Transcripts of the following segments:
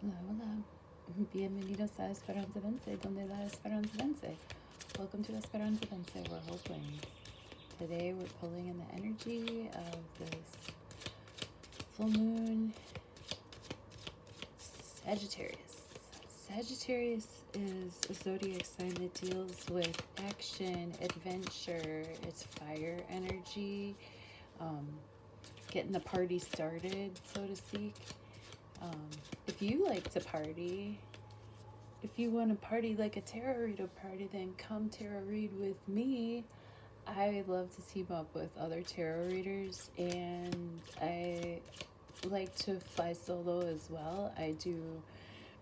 Hola, hola. Bienvenidos a Esperanza Vence, donde la Esperanza vence. Welcome to Esperanza Vence, where hope wins. Today we're pulling in the energy of this full moon Sagittarius. Sagittarius is a zodiac sign that deals with action, adventure, it's fire energy, getting the party started, so to speak. If you like to party, if you want to party like a tarot reader party, then come tarot read with me. I love to team up with other tarot readers, and I like to fly solo as well. I do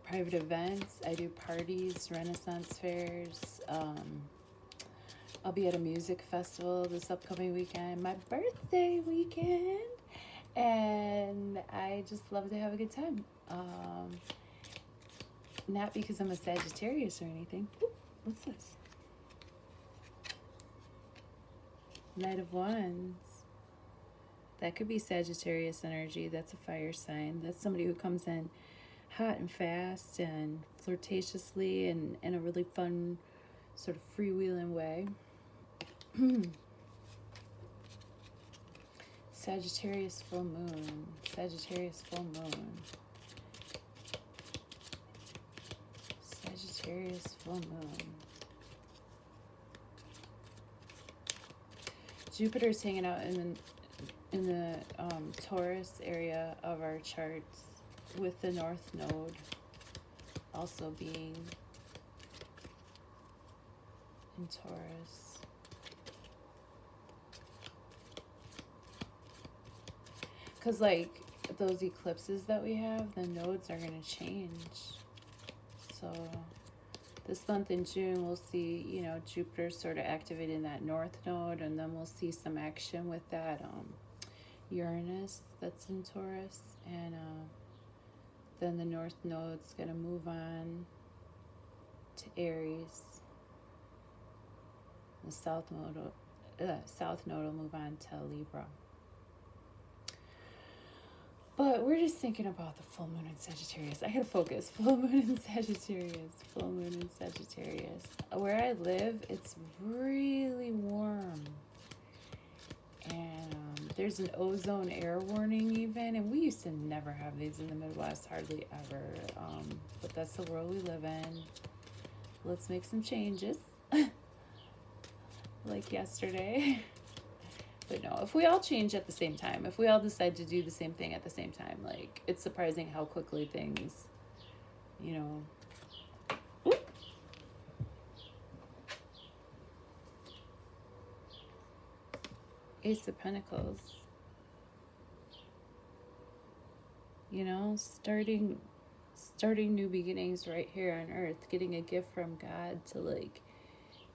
private events, I do parties, Renaissance fairs. I'll be at a music festival this upcoming weekend, my birthday weekend. And I just love to have a good time. Not because I'm a Sagittarius or anything. Ooh, what's this? Knight of Wands. That could be Sagittarius energy. That's a fire sign. That's somebody who comes in hot and fast and flirtatiously and in a really fun, sort of freewheeling way. Sagittarius full moon. Sagittarius full moon. Sagittarius full moon. Jupiter's hanging out in the Taurus area of our charts, with the North Node also being in Taurus. Because, like, those eclipses that we have, the nodes are going to change. So, this month in June, we'll see, you know, Jupiter sort of activating that North Node, and then we'll see some action with that Uranus that's in Taurus. And then the North Node's going to move on to Aries. The South Node will move on to Libra. But we're just thinking about the full moon in Sagittarius. I gotta focus. Full moon in Sagittarius. Full moon in Sagittarius. Where I live, it's really warm. And there's an ozone air warning even. And we used to never have these in the Midwest, hardly ever. But that's the world we live in. Let's make some changes. Like yesterday. But no, if we all change at the same time, if we all decide to do the same thing at the same time, like, it's surprising how quickly things, you know. Oop. Ace of Pentacles. You know, starting new beginnings right here on Earth, getting a gift from God to, like,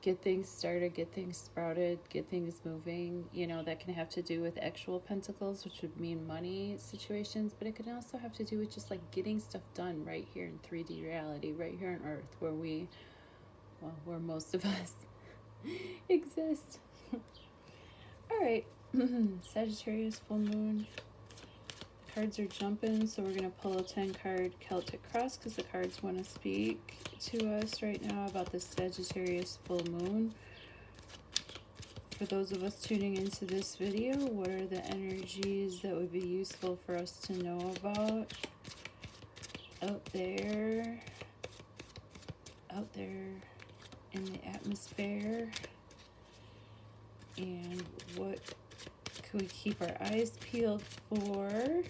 get things started, get things sprouted, get things moving. You know, that can have to do with actual pentacles, which would mean money situations, but it can also have to do with just, like, getting stuff done right here in 3D reality, right here on Earth, where most of us exist. All right, Sagittarius full moon. Cards are jumping, so we're going to pull a 10-card Celtic cross because the cards want to speak to us right now about the Sagittarius full moon. For those of us tuning into this video, what are the energies that would be useful for us to know about out there in the atmosphere? And what can we keep our eyes peeled for?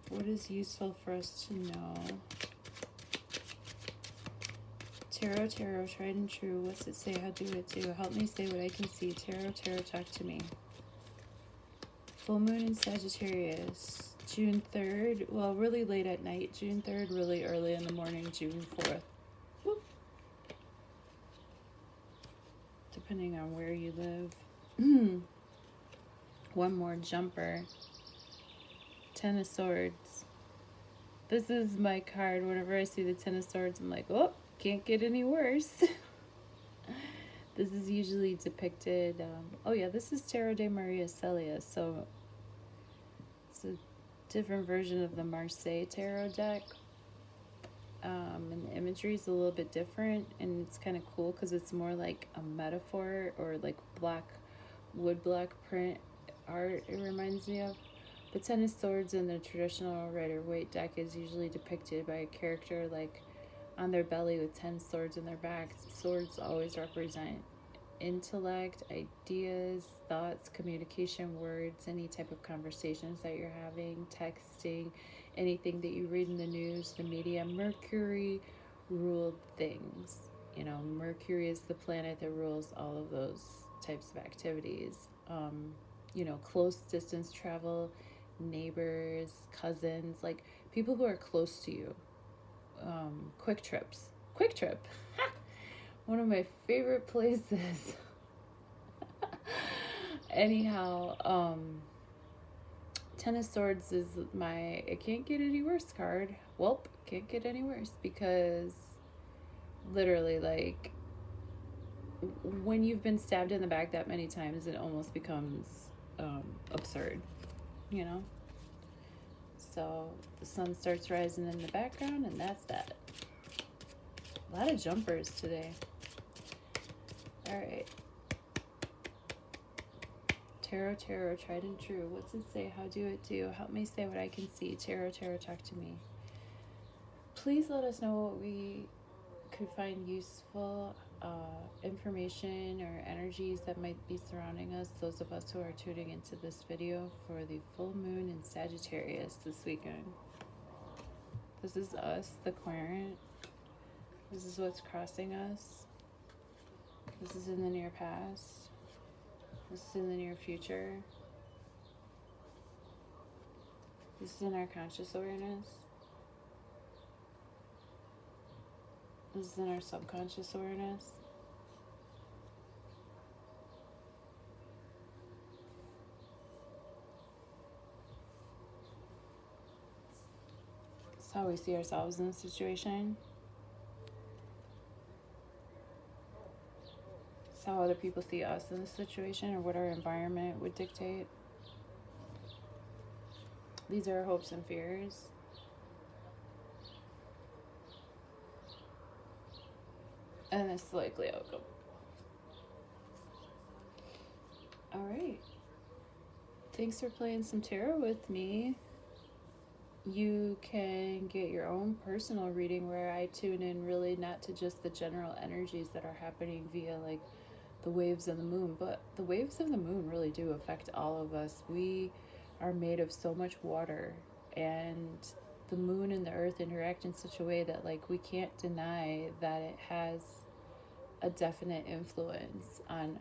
What is useful for us to know? Tarot, tried and true. What's it say? How do it do? Help me say what I can see. Tarot, talk to me. Full moon in Sagittarius. June 3rd. Well, really late at night. June 3rd, really early in the morning. June 4th. Whoop. Depending on where you live. One more jumper. 10 of Swords. This is my card. Whenever I see the 10 of Swords, I'm like, oh, can't get any worse. This is usually depicted. Oh yeah, this is Tarot de Maria Celia. So it's a different version of the Marseille tarot deck. And the imagery is a little bit different, and it's kind of cool because it's more like a metaphor, or like wood block print art, it reminds me of. The Ten of Swords in the traditional Rider-Waite deck is usually depicted by a character like on their belly with 10 swords in their back. Swords always represent intellect, ideas, thoughts, communication, words, any type of conversations that you're having, texting, anything that you read in the news, the media. Mercury ruled things. You know, Mercury is the planet that rules all of those types of activities. You know, close distance travel, neighbors, cousins, like people who are close to you. Quick trips. Quick trip. One of my favorite places. Anyhow, Ten of Swords is my it can't get any worse card. Welp, can't get any worse, because literally, like, when you've been stabbed in the back that many times, it almost becomes absurd, you know? So the sun starts rising in the background, and that's that. A lot of jumpers today. All right. Tarot, tried and true. What's it say? How do it do? Help me say what I can see. Tarot, talk to me. Please let us know what we could find useful information or energies that might be surrounding us, those of us who are tuning into this video for the full moon in Sagittarius this weekend. This is us, the querent. This is what's crossing us. This is in the near past. This is in the near future. This is in our conscious awareness. This is in our subconscious awareness. This is how we see ourselves in the situation. This is how other people see us in the situation, or what our environment would dictate. These are our hopes and fears. And this is likely outcome. All right. Thanks for playing some tarot with me. You can get your own personal reading where I tune in really not to just the general energies that are happening via like the waves of the moon, but the waves of the moon really do affect all of us. We are made of so much water, and the moon and the earth interact in such a way that like we can't deny that it has a definite influence on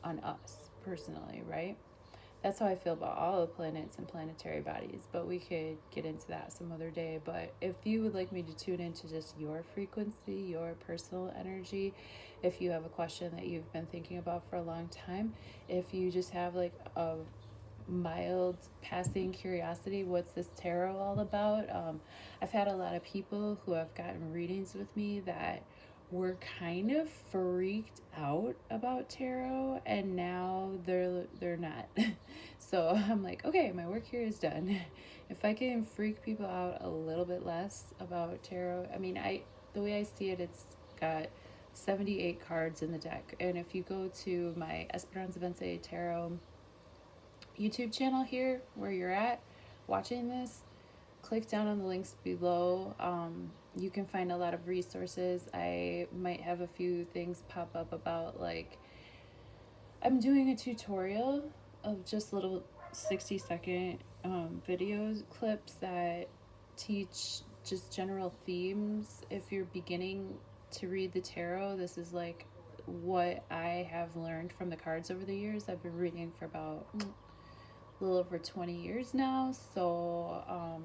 us personally, right? That's how I feel about all the planets and planetary bodies, but we could get into that some other day. But if you would like me to tune into just your frequency, your personal energy, if you have a question that you've been thinking about for a long time, if you just have like a mild passing curiosity, what's this tarot all about? I've had a lot of people who have gotten readings with me that were kind of freaked out about tarot, and now they're not. So I'm like, okay, my work here is done. If I can freak people out a little bit less about tarot, I mean, the way I see it, it's got 78 cards in the deck, and if you go to my Esperanza, Vence tarot YouTube channel here where you're at watching this, click down on the links below. You can find a lot of resources. I might have a few things pop up about, like, I'm doing a tutorial of just little 60-second video clips that teach just general themes. If you're beginning to read the tarot, this is like what I have learned from the cards over the years. I've been reading for about a little over 20 years now, so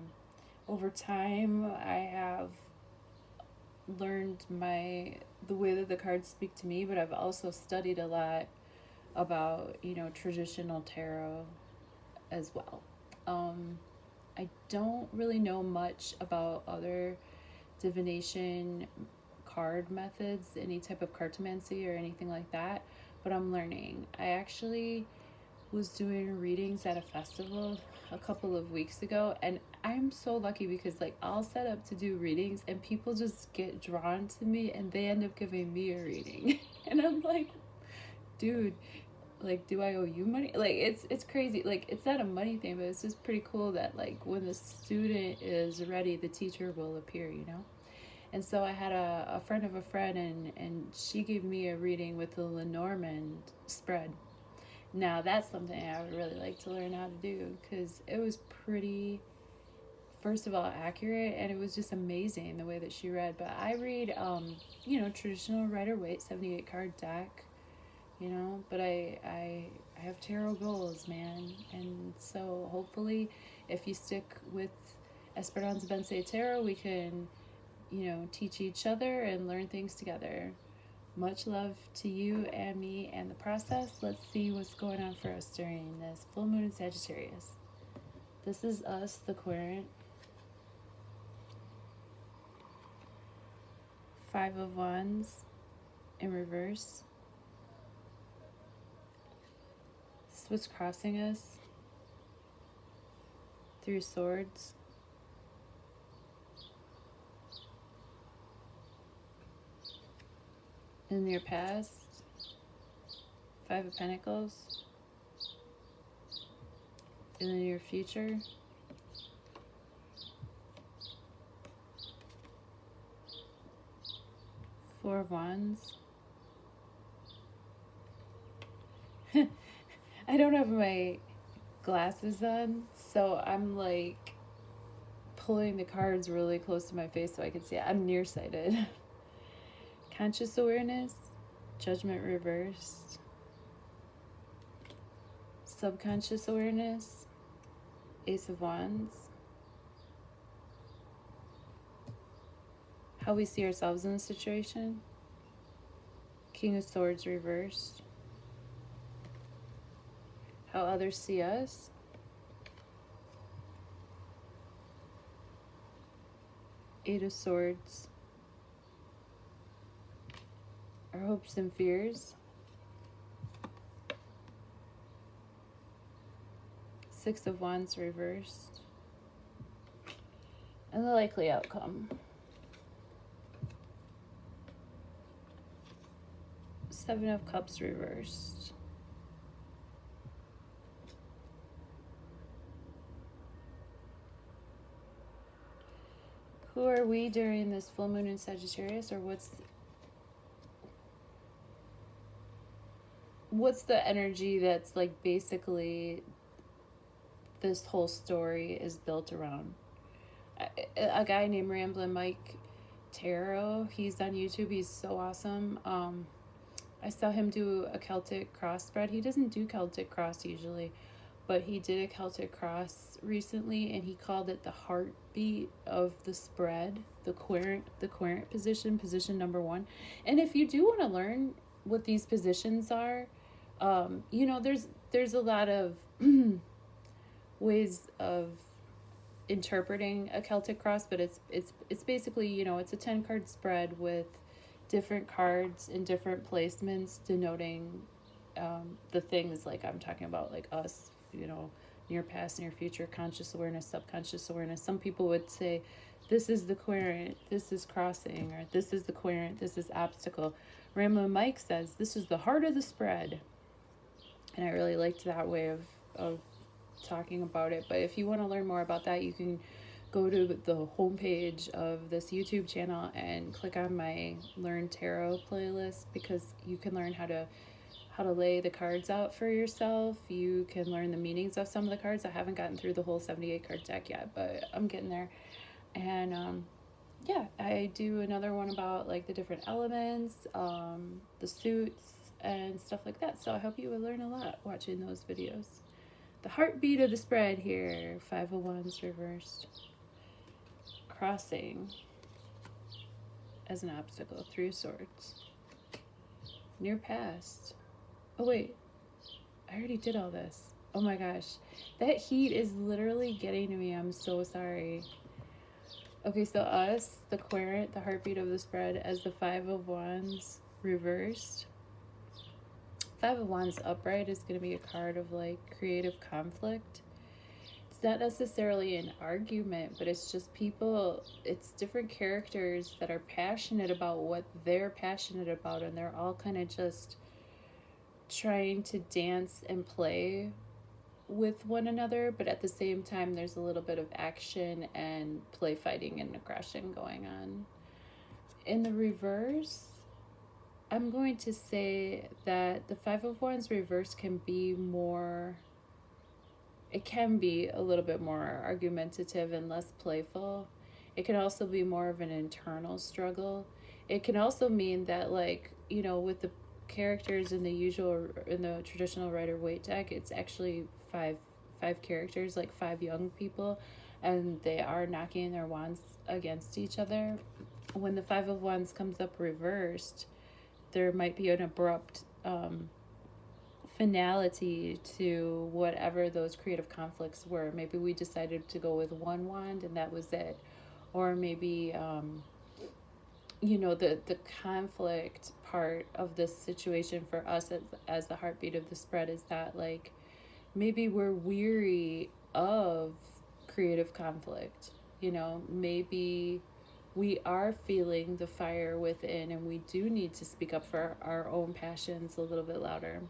over time I have learned the way that the cards speak to me, but I've also studied a lot about, traditional tarot as well. I don't really know much about other divination card methods, any type of cartomancy or anything like that, but I'm learning. I actually was doing readings at a festival a couple of weeks ago, and I'm so lucky because like I'll set up to do readings and people just get drawn to me and they end up giving me a reading. And I'm like, dude, like, do I owe you money? Like, it's crazy. Like, it's not a money thing, but it's just pretty cool that like when the student is ready, the teacher will appear, you know? And so I had a friend of a friend, and she gave me a reading with the Lenormand spread. Now that's something I would really like to learn how to do, because it was pretty, first of all, accurate, and it was just amazing the way that she read. But I read, you know, traditional Rider-Waite 78 card deck, you know, but I have tarot goals, man. And so hopefully if you stick with Esperanza Vence Tarot, we can, you know, teach each other and learn things together. Much love to you and me and the process. Let's see what's going on for us during this full moon in Sagittarius. This is us, the querent. 5 of Wands in reverse. This is what's crossing us. 3 swords. In your past, 5 of Pentacles. And in your future, 4 of Wands. I don't have my glasses on, so I'm like pulling the cards really close to my face so I can see it. I'm nearsighted. Conscious awareness, judgment reversed. Subconscious awareness, Ace of Wands. How we see ourselves in the situation, King of Swords reversed. How others see us, Eight of Swords. Our hopes and fears, 6 of Wands reversed. And the likely outcome, 7 of Cups reversed. Who are we during this full moon in Sagittarius, or what's the energy that's like basically this whole story is built around? A guy named Ramblin' Mike Tarot, he's on YouTube, he's so awesome. I saw him do a Celtic cross spread. He doesn't do Celtic cross usually, but he did a Celtic cross recently, and he called it the heartbeat of the spread, the querent position number 1. And if you do want to learn what these positions are, you know, there's a lot of ways of interpreting a Celtic cross, but it's basically, you know, it's a 10 card spread with different cards in different placements denoting the things like I'm talking about, like us, you know, near past, near future, conscious awareness, subconscious awareness. Some people would say this is the querent, this is crossing, or this is the querent, this is obstacle. Ramblin' Mike says this is the heart of the spread, and I really liked that way of talking about it. But if you want to learn more about that, you can go to the homepage of this YouTube channel and click on my Learn Tarot playlist, because you can learn how to lay the cards out for yourself. You can learn the meanings of some of the cards. I haven't gotten through the whole 78 card deck yet, but I'm getting there. And yeah, I do another one about like the different elements, the suits and stuff like that. So I hope you will learn a lot watching those videos. The heartbeat of the spread here, 5 of Wands reversed. Crossing as an obstacle, 3 of Swords. Near past. Oh wait, I already did all this. Oh my gosh, that heat is literally getting to me. I'm so sorry. Okay, so us, the querent, the heartbeat of the spread, as the 5 of Wands reversed. Five of Wands upright is going to be a card of like creative conflict. It's not necessarily an argument, but it's just people, it's different characters that are passionate about what they're passionate about, and they're all kind of just trying to dance and play with one another, but at the same time there's a little bit of action and play fighting and aggression going on. In the reverse, I'm going to say that the Five of Wands reverse can be more, it can be a little bit more argumentative and less playful. It can also be more of an internal struggle. It can also mean that, like, you know, with the characters in the traditional Rider-Waite deck, it's actually five characters, like five young people, and they are knocking their wands against each other. When the Five of Wands comes up reversed, there might be an abrupt finality to whatever those creative conflicts were. Maybe we decided to go with one wand and that was it. Or maybe, you know, the conflict part of this situation for us as the heartbeat of the spread is that, like, maybe we're weary of creative conflict. You know, maybe we are feeling the fire within and we do need to speak up for our own passions a little bit louder.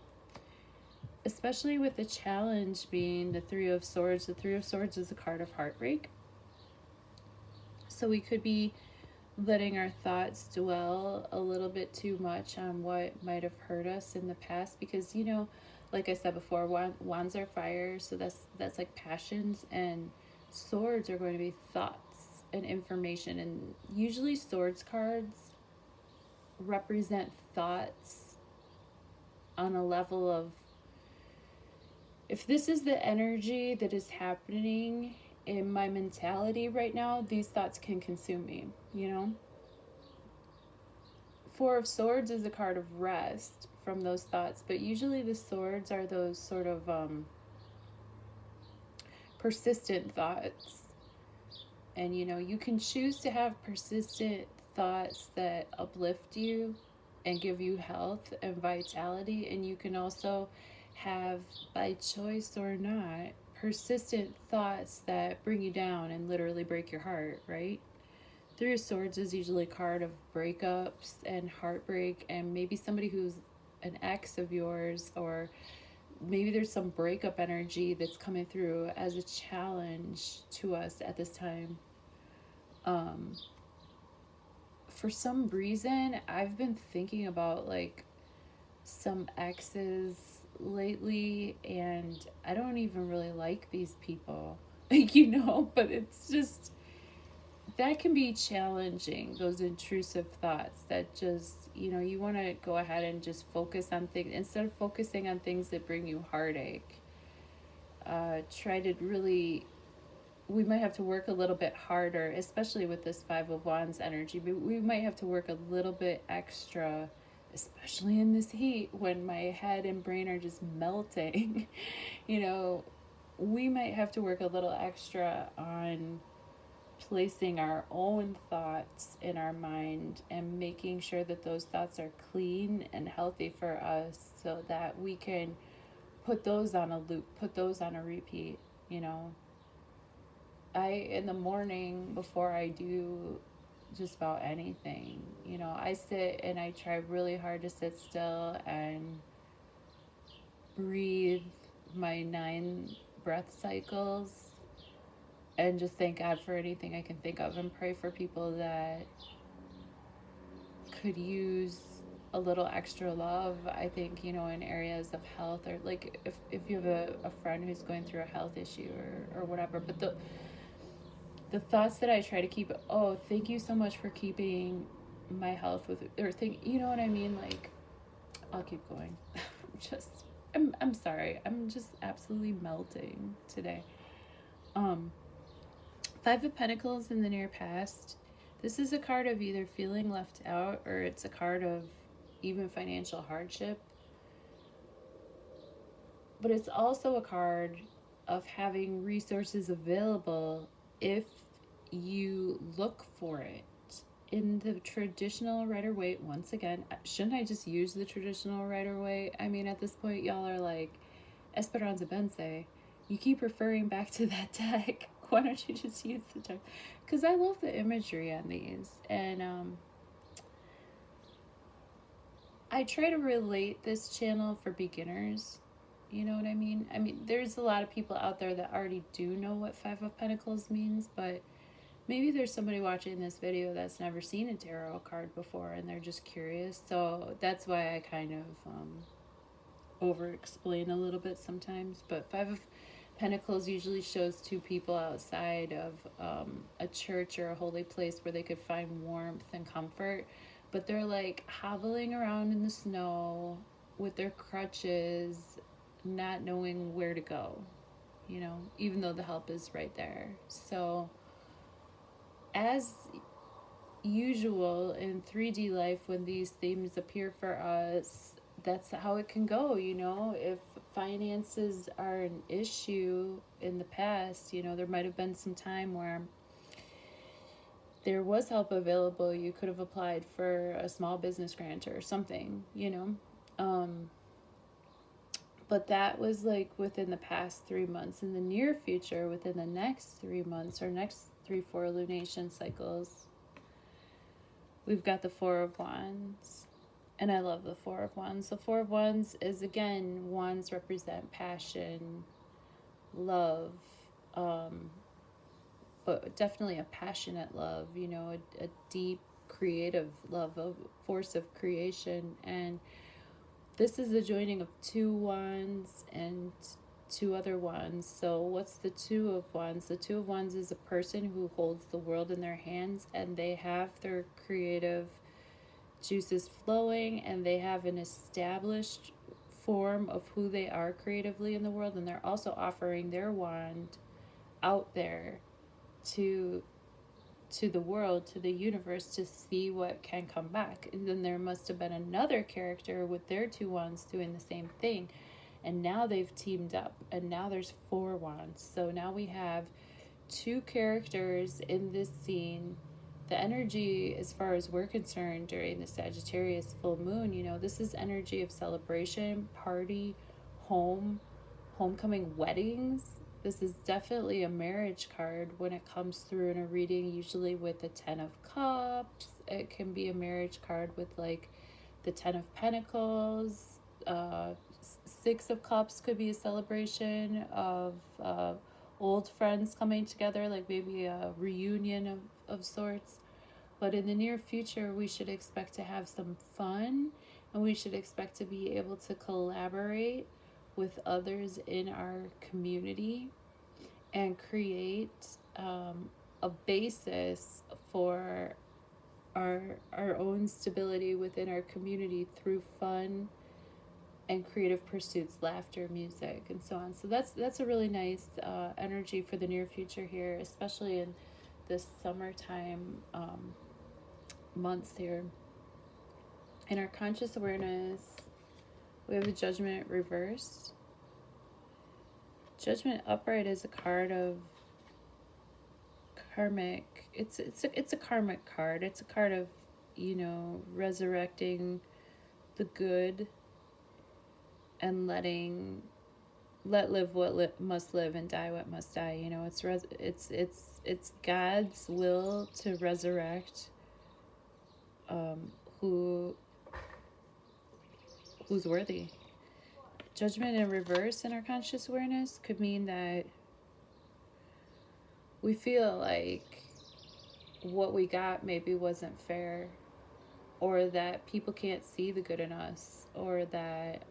Especially with the challenge being the Three of Swords. The Three of Swords is a card of heartbreak. So we could be letting our thoughts dwell a little bit too much on what might have hurt us in the past, because, you know, like I said before, wands are fire, so that's like passions, and swords are going to be thoughts and information. And usually swords cards represent thoughts on a level of, if this is the energy that is happening in my mentality right now, these thoughts can consume me, you know? Four of Swords is a card of rest from those thoughts, but usually the swords are those sort of persistent thoughts. And, you know, you can choose to have persistent thoughts that uplift you and give you health and vitality, and you can also have, by choice or not, persistent thoughts that bring you down and literally break your heart, right? Three of Swords is usually a card of breakups and heartbreak, and maybe somebody who's an ex of yours, or maybe there's some breakup energy that's coming through as a challenge to us at this time. For some reason, I've been thinking about, like, some exes lately, and I don't even really like these people, you know, but it's just, that can be challenging, those intrusive thoughts that just, you know, you want to go ahead and just focus on things instead of focusing on things that bring you heartache. Try to really, we might have to work a little bit harder, especially with this Five of Wands energy, but we might have to work a little bit extra, especially in this heat when my head and brain are just melting. You know, we might have to work a little extra on placing our own thoughts in our mind and making sure that those thoughts are clean and healthy for us, so that we can put those on a loop, put those on a repeat. You know, in the morning, before I do just about anything, you know, I sit and I try really hard to sit still and breathe my 9 breath cycles and just thank God for anything I can think of, and pray for people that could use a little extra love. I think, you know, in areas of health, or like if you have a friend who's going through a health issue or whatever. But the thoughts that I try to keep, oh, thank you so much for keeping my health with, or think, you know what I mean? Like, I'll keep going. I'm sorry. I'm just absolutely melting today. Five of Pentacles in the near past. This is a card of either feeling left out, or it's a card of even financial hardship. But it's also a card of having resources available if you look for it, in the traditional Rider-Waite, once again, shouldn't I just use the traditional Rider-Waite? I mean, at this point, y'all are like, Esperanza, Vence. You keep referring back to that deck. Why don't you just use the deck? Because I love the imagery on these. And I try to relate this channel for beginners. You know what I mean? I mean, there's a lot of people out there that already do know what Five of Pentacles means, but maybe there's somebody watching this video that's never seen a tarot card before and they're just curious. So that's why I kind of over explain a little bit sometimes. But Five of Pentacles usually shows two people outside of a church or a holy place where they could find warmth and comfort, but they're like hobbling around in the snow with their crutches, not knowing where to go, you know, even though the help is right there. So as usual in 3D life, when these themes appear for us, that's how it can go, you know. If finances are an issue in the past, you know, there might have been some time where there was help available. You could have applied for a small business grant or something, you know. But that was like within the past 3 months. In the near future, within the next 3 months or next 3-4 illumination cycles, we've got the Four of Wands. And I love the Four of Wands. The Four of Wands is, again, wands represent passion, love, but definitely a passionate love, you know, a deep creative love, a force of creation. And this is the joining of two wands and two other wands. So what's the Two of Wands? The Two of Wands is a person who holds the world in their hands, and they have their creative juices flowing, and they have an established form of who they are creatively in the world, and they're also offering their wand out there to the world, to the universe, to see what can come back. And then there must have been another character with their two wands doing the same thing, and now they've teamed up, and now there's four wands. So now we have two characters in this scene. The energy, as far as we're concerned, during the Sagittarius full moon, you know, this is energy of celebration, party, home, homecoming, weddings. This is definitely a marriage card when it comes through in a reading, usually with the Ten of Cups. It can be a marriage card with like the Ten of Pentacles. Six of Cups could be a celebration of old friends coming together, like maybe a reunion of sorts. But in the near future, we should expect to have some fun, and we should expect to be able to collaborate with others in our community and create a basis for our own stability within our community through fun and creative pursuits, laughter, music, and so on. So that's a really nice energy for the near future here, especially in this summertime months here. In our conscious awareness, we have the Judgment reversed. Judgment upright is a card of karmic. It's a karmic card. It's a card of, you know, resurrecting the good and let live what must live and die what must die. You know, it's God's will to resurrect who's worthy. Judgment in reverse in our conscious awareness could mean that we feel like what we got maybe wasn't fair, or that people can't see the good in us, or that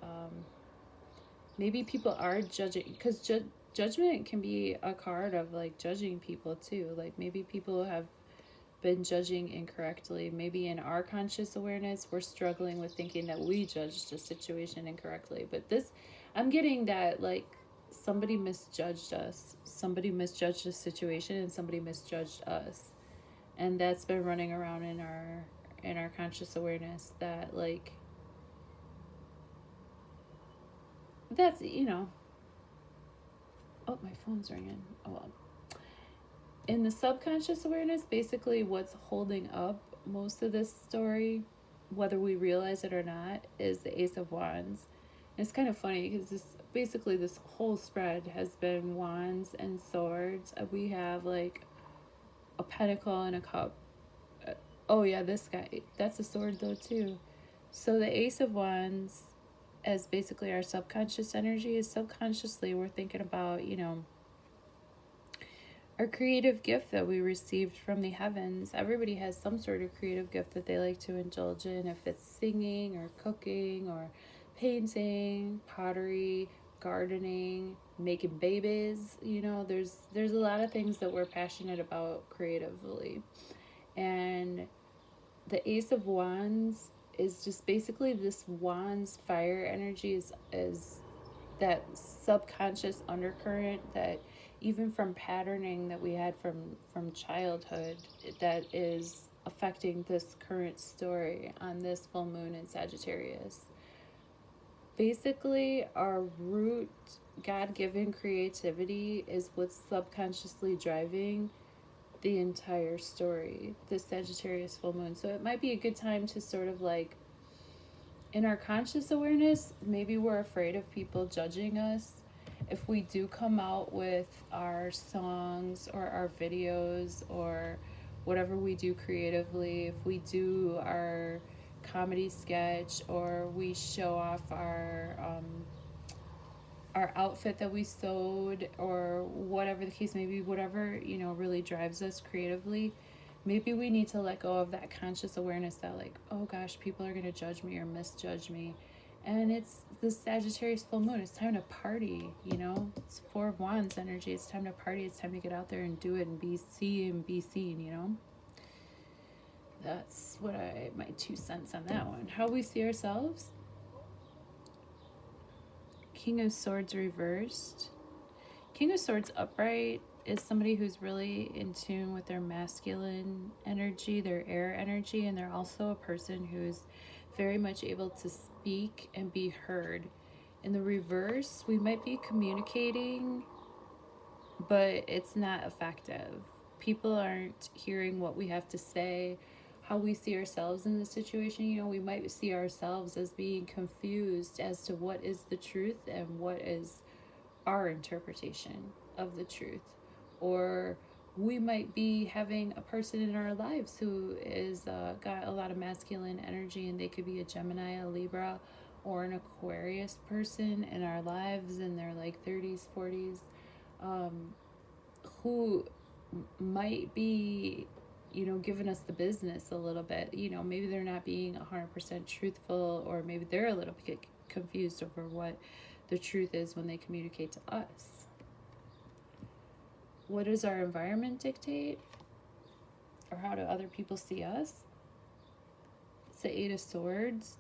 maybe people are judging, because judgment can be a card of like judging people too. Like maybe people have been judging incorrectly. Maybe in our conscious awareness, we're struggling with thinking that we judged a situation incorrectly. But this, I'm getting that like somebody misjudged us. Somebody misjudged a situation, and somebody misjudged us. And that's been running around in our conscious awareness, that like, that's, you know, oh, my phone's ringing. Oh well. In the subconscious awareness, basically what's holding up most of this story, whether we realize it or not, is the Ace of Wands. And it's kind of funny because this whole spread has been wands and swords. We have like a pentacle and a cup. Oh yeah, this guy, that's a sword though too. So the Ace of Wands, as basically our subconscious energy, is subconsciously we're thinking about, our creative gift that we received from the heavens. Everybody has some sort of creative gift that they like to indulge in, if it's singing or cooking or painting, pottery, gardening, making babies. There's a lot of things that we're passionate about creatively. And the Ace of Wands is just basically this wands fire energy, is that subconscious undercurrent that even from patterning that we had from childhood, that is affecting this current story on this full moon in Sagittarius. Basically, our root God-given creativity is what's subconsciously driving the entire story, the Sagittarius full moon. So it might be a good time to sort of like, in our conscious awareness, maybe we're afraid of people judging us if we do come out with our songs or our videos or whatever we do creatively. If we do our comedy sketch, or we show off our outfit that we sewed, or whatever the case may be, whatever really drives us creatively, maybe we need to let go of that conscious awareness that, like, oh gosh, people are going to judge me or misjudge me. And it's the Sagittarius full moon. It's time to party. It's Four of Wands energy. It's time to party. It's time to get out there and do it and be seen. That's my 2 cents on that one. How we see ourselves. King of Swords reversed. King of Swords upright is somebody who's really in tune with their masculine energy, their air energy, and they're also a person who's very much able to speak and be heard. In the reverse, we might be communicating, but it's not effective. People aren't hearing what we have to say, how we see ourselves in the situation. We might see ourselves as being confused as to what is the truth and what is our interpretation of the truth. Or we might be having a person in our lives who is got a lot of masculine energy, and they could be a Gemini, a Libra, or an Aquarius person in our lives in their like 30s, 40s, who might be giving us the business a little bit. Maybe they're not being 100% truthful, or maybe they're a little bit confused over what the truth is when they communicate to us. What does our environment dictate? Or how do other people see us? It's the Eight of Swords.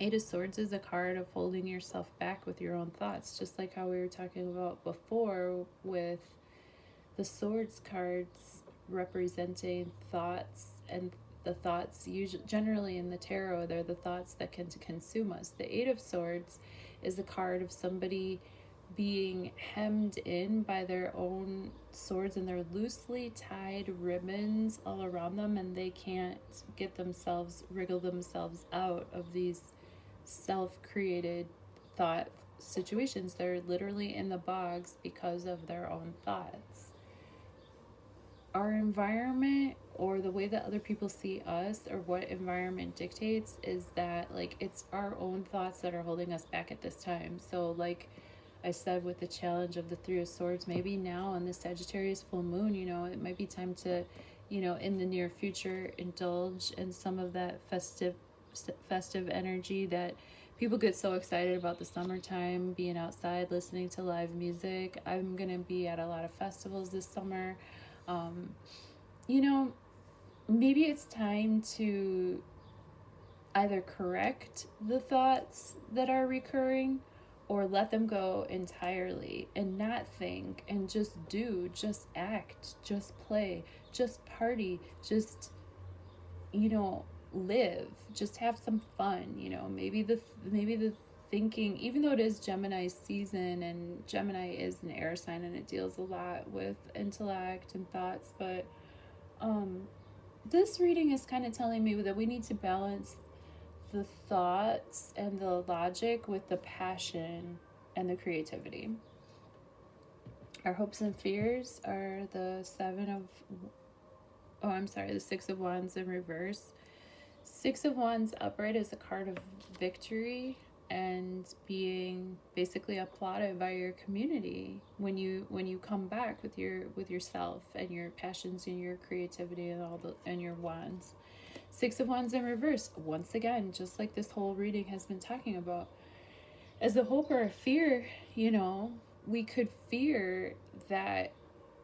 Eight of Swords is a card of holding yourself back with your own thoughts, just like how we were talking about before with the Swords cards representing thoughts. And the thoughts, usually, generally in the tarot, they're the thoughts that can consume us. The Eight of Swords is a card of somebody being hemmed in by their own swords, and they're loosely tied ribbons all around them, and they can't wriggle themselves out of these self-created thought situations. They're literally in the bogs because of their own thoughts. Our environment, or the way that other people see us, or what environment dictates, is that like it's our own thoughts that are holding us back at this time. So like I said with the challenge of the Three of Swords, maybe now in the Sagittarius full moon, it might be time to, in the near future, indulge in some of that festive energy that people get so excited about. The summertime, being outside, listening to live music. I'm going to be at a lot of festivals this summer. Maybe it's time to either correct the thoughts that are recurring, or let them go entirely and not think, and just act, just play, just party, just live, just have some fun. Maybe the thinking, even though it is Gemini season, and Gemini is an air sign and it deals a lot with intellect and thoughts, but this reading is kind of telling me that we need to balance the thoughts and the logic with the passion and the creativity. Our hopes and fears are the the Six of Wands in reverse. Six of Wands upright is a card of victory and being basically applauded by your community when you come back with yourself and your passions and your creativity and your wands. Six of Wands in reverse, once again, just like this whole reading has been talking about. As a hope or a fear, we could fear that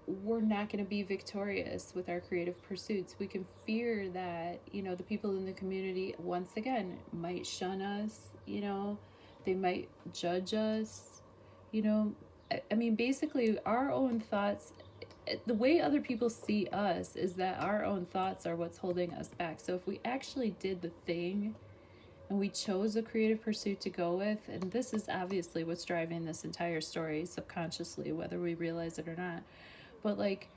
we're not going to be victorious with our creative pursuits. We can fear that, the people in the community, once again, might shun us, they might judge us, I mean, basically, our own thoughts, the way other people see us is that our own thoughts are what's holding us back. So if we actually did the thing and we chose a creative pursuit to go with, and this is obviously what's driving this entire story subconsciously, whether we realize it or not. But like,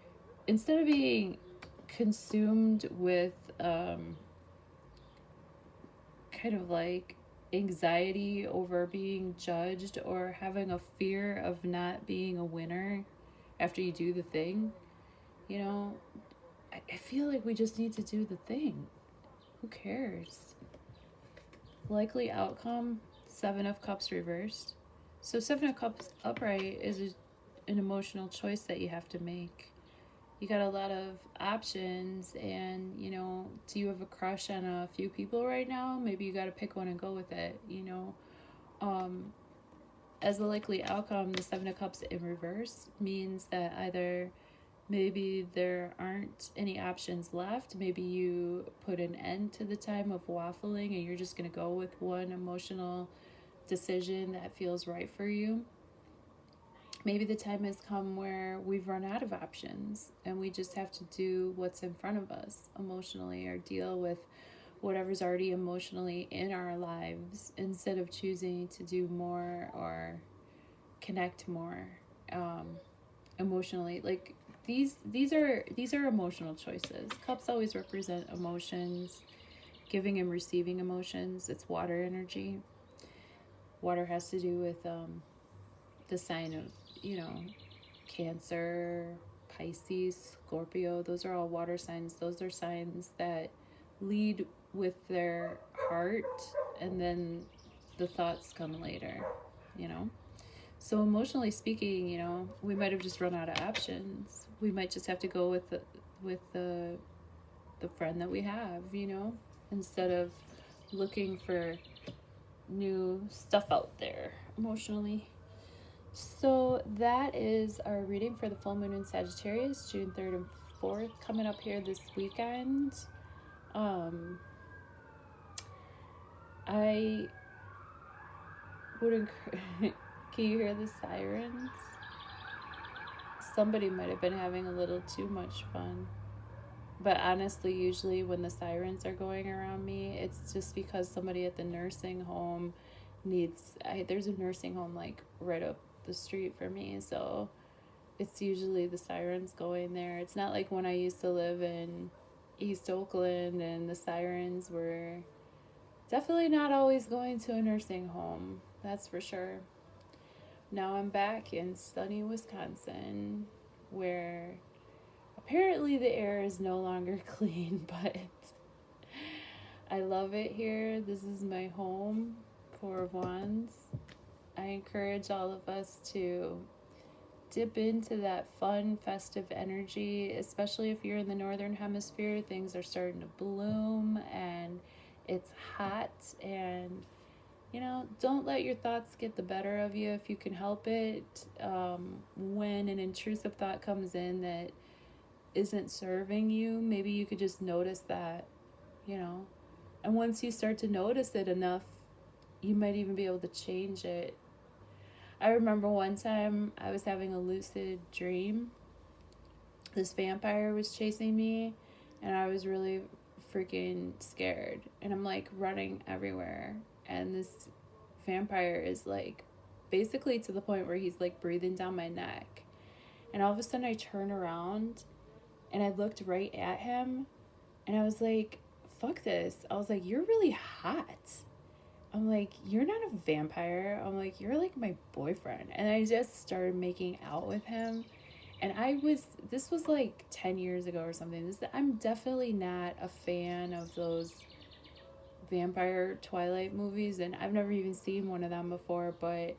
instead of being consumed with kind of like anxiety over being judged or having a fear of not being a winner after you do the thing, I feel like we just need to do the thing. Who cares? Likely outcome, Seven of Cups reversed. So Seven of Cups upright is an emotional choice that you have to make. You got a lot of options, and do you have a crush on a few people right now? Maybe you got to pick one and go with it. As a likely outcome, the Seven of Cups in reverse means that either maybe there aren't any options left, maybe you put an end to the time of waffling and you're just going to go with one emotional decision that feels right for you. Maybe the time has come where we've run out of options and we just have to do what's in front of us emotionally, or deal with whatever's already emotionally in our lives instead of choosing to do more or connect more emotionally. Like, these are emotional choices. Cups always represent emotions, giving and receiving emotions. It's water energy. Water has to do with the sign of Cancer, Pisces, Scorpio. Those are all water signs. Those are signs that lead with their heart, and then the thoughts come later. So emotionally speaking, we might have just run out of options. We might just have to go with the friend that we have, instead of looking for new stuff out there emotionally. So that is our reading for the full moon in Sagittarius, June 3rd and 4th, coming up here this weekend. I would encourage... Can you hear the sirens? Somebody might have been having a little too much fun. But honestly, usually when the sirens are going around me, it's just because somebody at the nursing home there's a nursing home like right up the street for me, so it's usually the sirens going there. It's not like when I used to live in East Oakland and the sirens were definitely not always going to a nursing home, that's for sure. Now I'm back in sunny Wisconsin, where apparently the air is no longer clean, but I love it here. This is my home. Four of Wands. I encourage all of us to dip into that fun, festive energy, especially if you're in the northern hemisphere. Things are starting to bloom and it's hot, and don't let your thoughts get the better of you if you can help it. When an intrusive thought comes in that isn't serving you, maybe you could just notice that, and once you start to notice it enough, you might even be able to change it. I remember one time I was having a lucid dream. This vampire was chasing me, and I was really freaking scared, and I'm like running everywhere, and this vampire is like basically to the point where he's like breathing down my neck, and all of a sudden I turn around and I looked right at him, And I was like, fuck this. I was like, you're really hot. I'm like, you're not a vampire. I'm like, you're like my boyfriend. And I just started making out with him. And this was like 10 years ago or something. I'm definitely not a fan of those vampire Twilight movies. And I've never even seen one of them before. But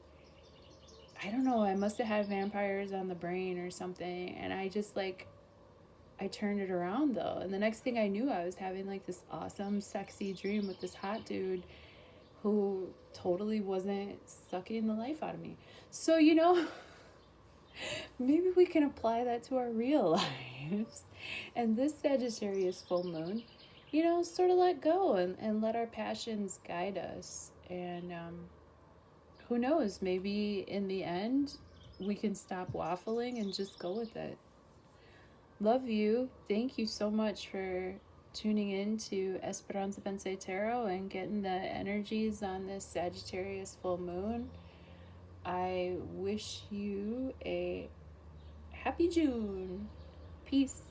I don't know. I must have had vampires on the brain or something. And I just like, I turned it around though. And the next thing I knew, I was having like this awesome, sexy dream with this hot dude who totally wasn't sucking the life out of me. So, maybe we can apply that to our real lives. And this Sagittarius full moon, sort of let go and let our passions guide us. And who knows, maybe in the end, we can stop waffling and just go with it. Love you. Thank you so much for tuning in to Esperanza, Vence Tarot and getting the energies on this Sagittarius full moon. I wish you a happy June. Peace.